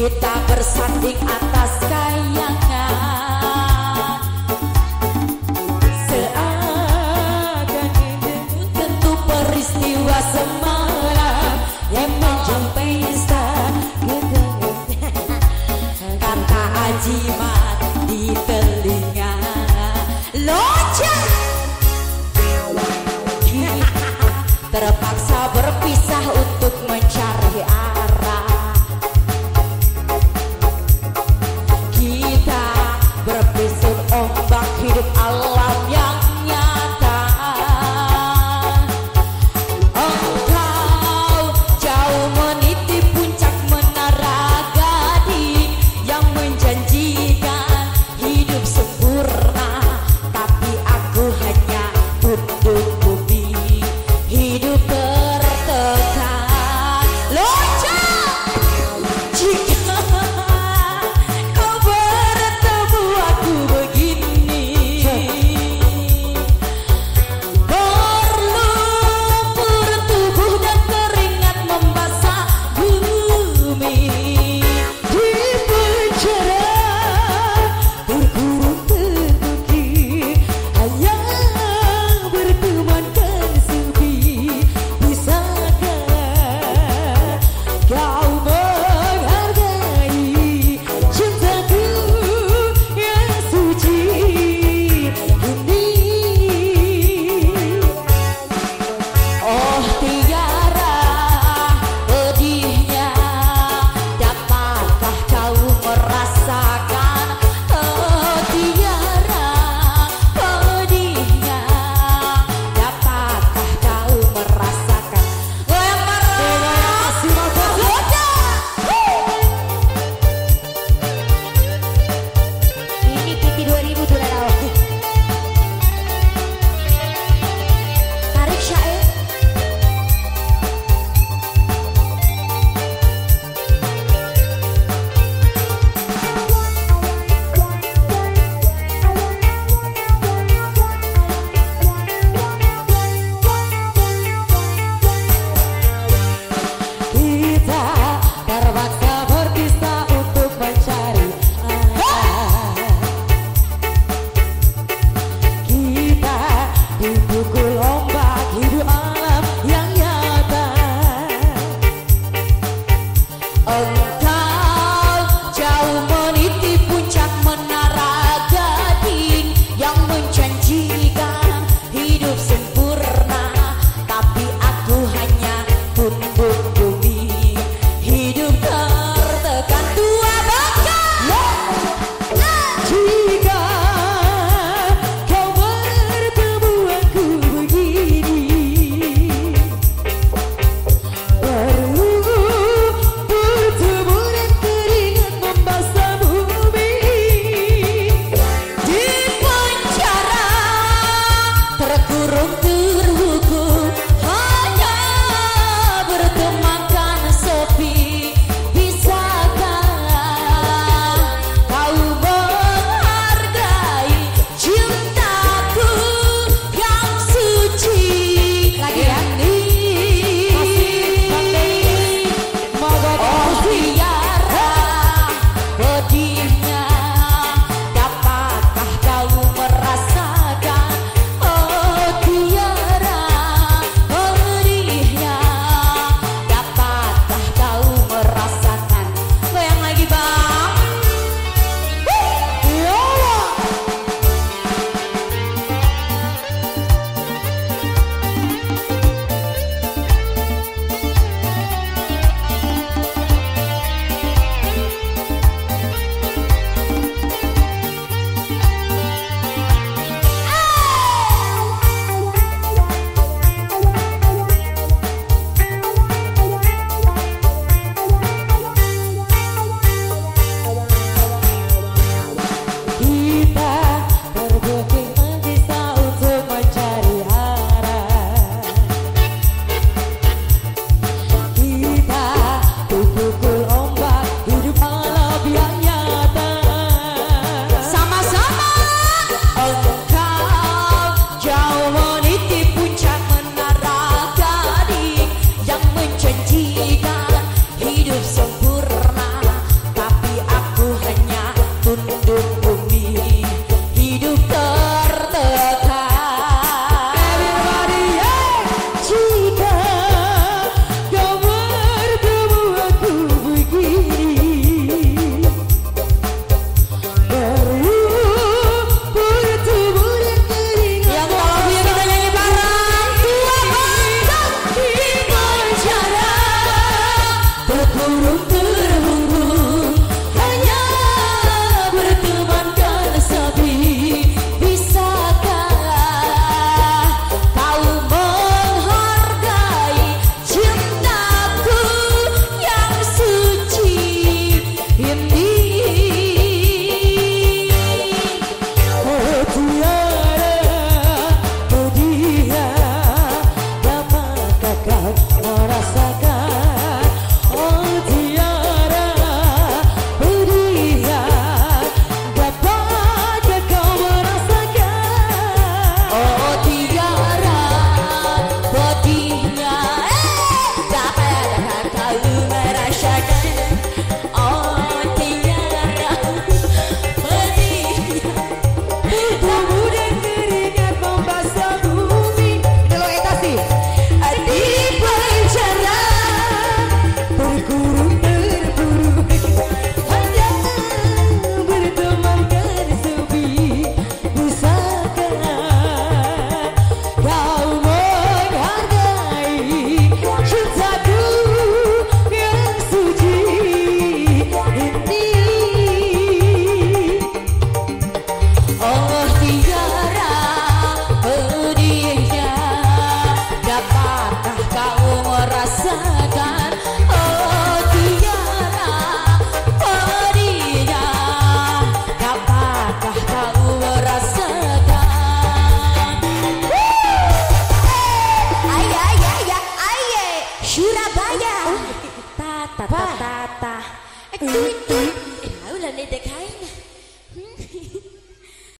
kita bersanding atas kayangan. Seakan ini tentu peristiwa semalam yang menjumpai pesta kata ajimat di telinga. Loncat terpaksa berpisah untuk mencari arah. burung terburu hanya bertemankan sepi. Bisakah kau menghargai cintaku yang suci ini? Oh tiada dia, dapatkah kau merasakan? Oh tiada dia, dapatkah kau merasakan? Oh tiada dia, dapatkah kau merasakan? Oh tiada dia, tamu dan keringat membasah bumi. Kalau eta sih di penjara bergurung terburu hanya bertemankan sepi. Bisakah kau menghargai cintaku yang suci ini? Oh tiara hadiahnya, dapatkah kau merasakan? Oh tiara hadiahnya, dapatkah kau merasakan? Aye aye aye aye Surabaya. Tata tata tata.